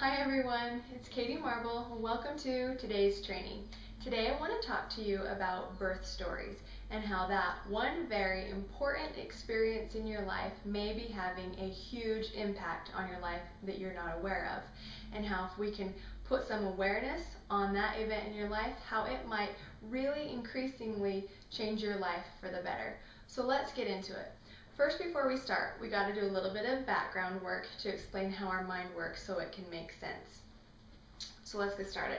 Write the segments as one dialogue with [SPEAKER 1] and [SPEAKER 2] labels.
[SPEAKER 1] Hi everyone, it's Katie Marble and welcome to today's training. Today I want to talk to you about birth stories and how that one very important experience in your life may be having a huge impact on your life that you're not aware of, and how if we can put some awareness on that event in your life, how it might really increasingly change your life for the better. So let's get into it. First, before we start, we got to do a little bit of background work to explain how our mind works so it can make sense. So let's get started.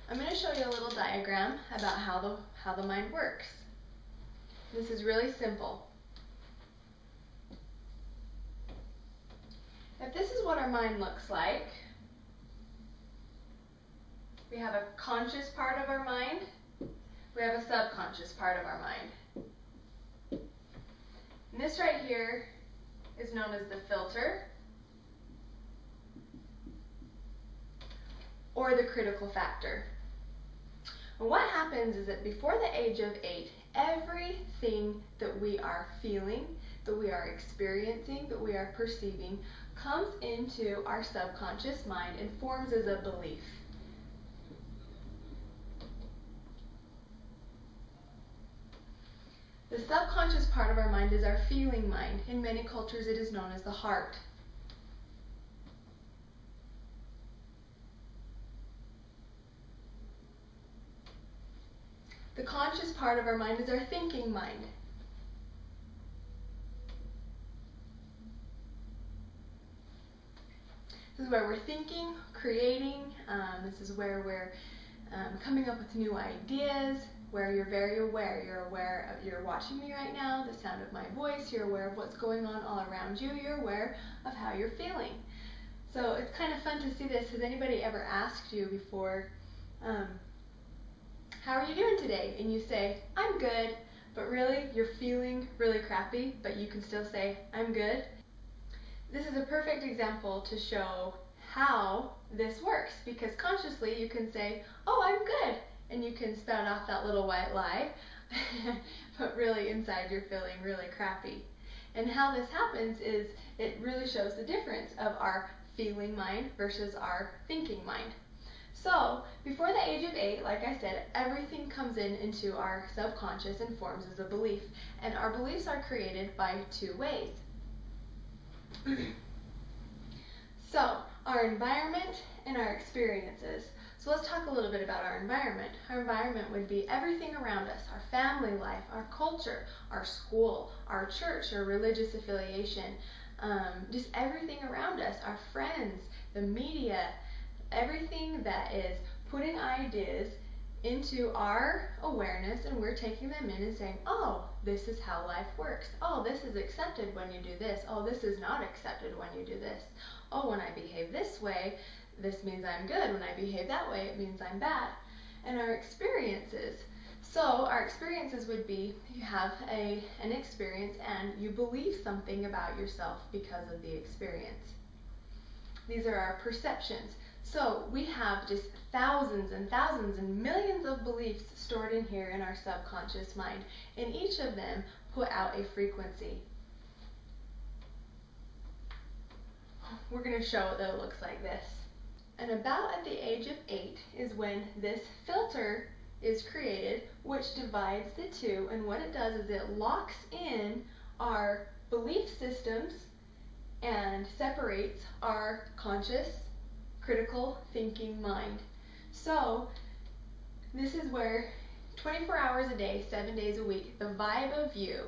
[SPEAKER 1] I'm going to show you a little diagram about how the mind works. This is really simple. If this is what our mind looks like, we have a conscious part of our mind, we have a subconscious part of our mind. And this right here is known as the filter, or the critical factor. And what happens is that before the age of 8, everything that we are feeling, that we are experiencing, that we are perceiving, comes into our subconscious mind and forms as a belief. The subconscious part of our mind is our feeling mind. In many cultures it is known as the heart. The conscious part of our mind is our thinking mind. This is where we're thinking, creating. This is where we're coming up with new ideas, where you're very aware. You're watching me right now, the sound of my voice, you're aware of what's going on all around you, you're aware of how you're feeling. So it's kind of fun to see this. Has anybody ever asked you before, how are you doing today? And you say, I'm good, but really you're feeling really crappy, but you can still say, I'm good. This is a perfect example to show how this works, because consciously you can say, oh, I'm good, and you can spout off that little white lie, but really inside you're feeling really crappy. And how this happens is it really shows the difference of our feeling mind versus our thinking mind. So before the age of 8, like I said, everything comes into our subconscious and forms as a belief. And our beliefs are created by two ways. So our environment and our experiences. So let's talk a little bit about our environment. Our environment would be everything around us, our family life, our culture, our school, our church or religious affiliation, just everything around us, our friends, the media, everything that is putting ideas into our awareness, and we're taking them in and saying, oh, this is how life works. Oh, this is accepted when you do this. Oh, this is not accepted when you do this. Oh, when I behave this way, this means I'm good. When I behave that way, it means I'm bad. And our experiences. So our experiences would be, you have an experience and you believe something about yourself because of the experience. These are our perceptions. So we have just thousands and thousands and millions of beliefs stored in here in our subconscious mind, and each of them put out a frequency. We're going to show that it looks like this. And about at the age of 8 is when this filter is created, which divides the two, and what it does is it locks in our belief systems and separates our conscious, critical thinking mind. So this is where 24 hours a day, 7 days a week, the vibe of you,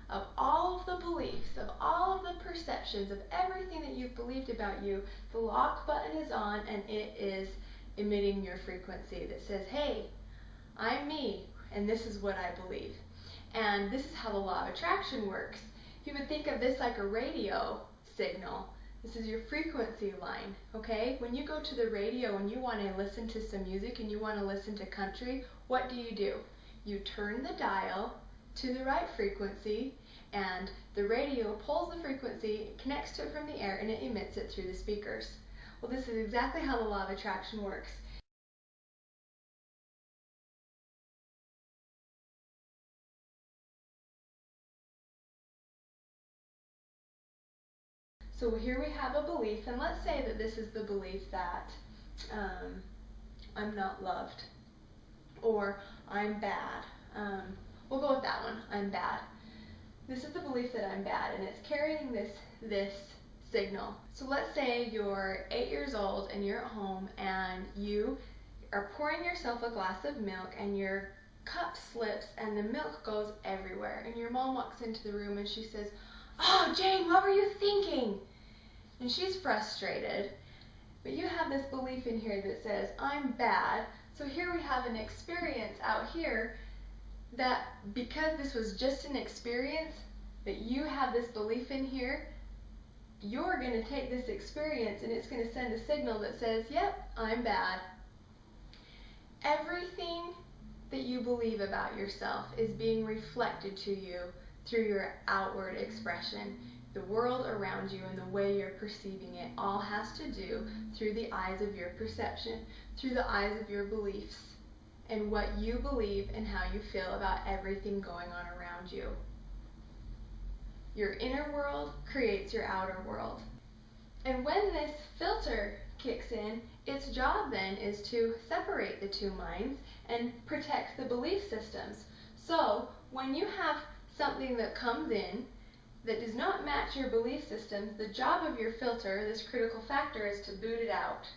[SPEAKER 1] of all of the beliefs, of all of the perceptions, of everything that you've believed about you, the lock button is on and it is emitting your frequency that says, hey, I'm me, and this is what I believe. And this is how the law of attraction works. You would think of this like a radio signal. This is your frequency line, okay? When you go to the radio and you want to listen to some music and you want to listen to country, what do? You turn the dial to the right frequency, and the radio pulls the frequency, connects to it from the air, and it emits it through the speakers. Well, this is exactly how the law of attraction works. So here we have a belief, and let's say that this is the belief that I'm not loved, or I'm bad. We'll go with that one, I'm bad. This is the belief that I'm bad, and it's carrying this signal. So let's say you're 8 years old and you're at home and you are pouring yourself a glass of milk and your cup slips and the milk goes everywhere, and your mom walks into the room and she says, "Oh, Jane, what were you thinking?" And she's frustrated, but you have this belief in here that says, I'm bad. So here we have an experience out here that, because this was just an experience, that you have this belief in here, you're going to take this experience and it's going to send a signal that says, yep, I'm bad. Everything that you believe about yourself is being reflected to you through your outward expression. The world around you and the way you're perceiving it all has to do through the eyes of your perception, through the eyes of your beliefs, and what you believe and how you feel about everything going on around you. Your inner world creates your outer world. And when this filter kicks in, its job then is to separate the two minds and protect the belief systems. So when you have something that comes in that does not match your belief system, the job of your filter, this critical factor, is to boot it out.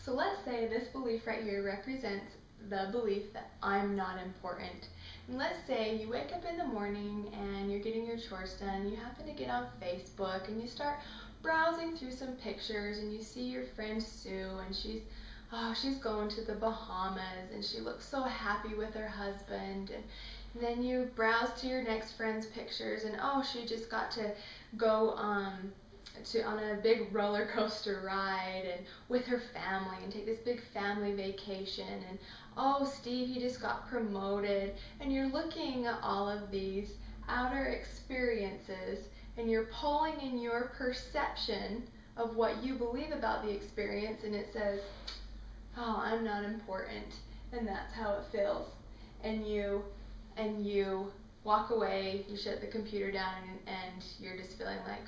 [SPEAKER 1] So let's say this belief right here represents the belief that I'm not important. And let's say you wake up in the morning and you're getting your chores done, you happen to get on Facebook and you start browsing through some pictures and you see your friend Sue, and she's going to the Bahamas and she looks so happy with her husband. And then you browse to your next friend's pictures and she just got to go on a big roller coaster ride and with her family and take this big family vacation, and Steve, he just got promoted. And you're looking at all of these outer experiences and you're pulling in your perception of what you believe about the experience, and it says, I'm not important, and that's how it feels. And you walk away, you shut the computer down, and you're just feeling like,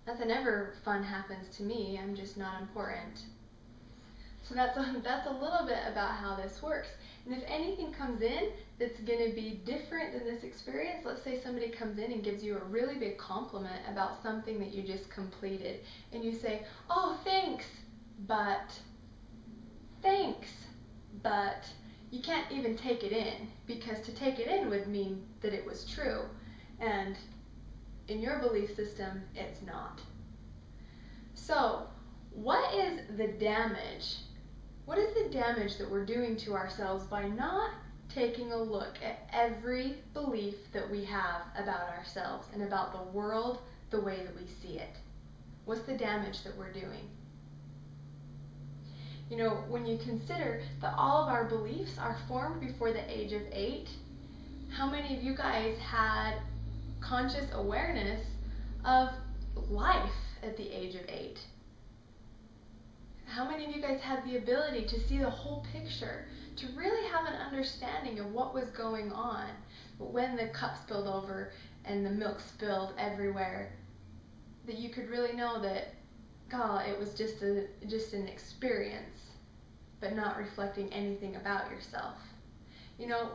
[SPEAKER 1] nothing ever fun happens to me, I'm just not important. So that's a little bit about how this works. And if anything comes in that's going to be different than this experience, let's say somebody comes in and gives you a really big compliment about something that you just completed, and you say, thanks, but you can't even take it in, because to take it in would mean that it was true, and in your belief system, it's not. So, what is the damage? What is the damage that we're doing to ourselves by not taking a look at every belief that we have about ourselves and about the world the way that we see it? What's the damage that we're doing? You know, when you consider that all of our beliefs are formed before the age of 8, how many of you guys had conscious awareness of life at the age of 8? How many of you guys had the ability to see the whole picture, to really have an understanding of what was going on when the cup spilled over and the milk spilled everywhere, that you could really know that, it was just an experience, but not reflecting anything about yourself? You know,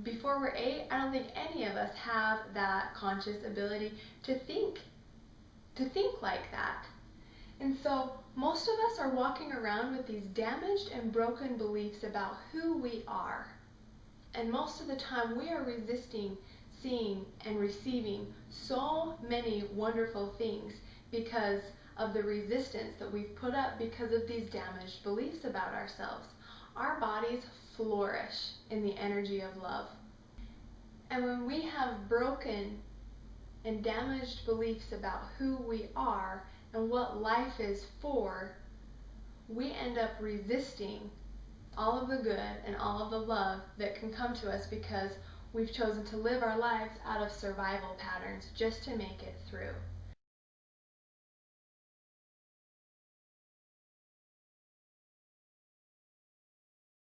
[SPEAKER 1] before we're 8, I don't think any of us have that conscious ability to think like that. And so most of us are walking around with these damaged and broken beliefs about who we are. And most of the time we are resisting seeing and receiving so many wonderful things because of the resistance that we've put up because of these damaged beliefs about ourselves. Our bodies flourish in the energy of love. And when we have broken and damaged beliefs about who we are and what life is for, we end up resisting all of the good and all of the love that can come to us because we've chosen to live our lives out of survival patterns just to make it through.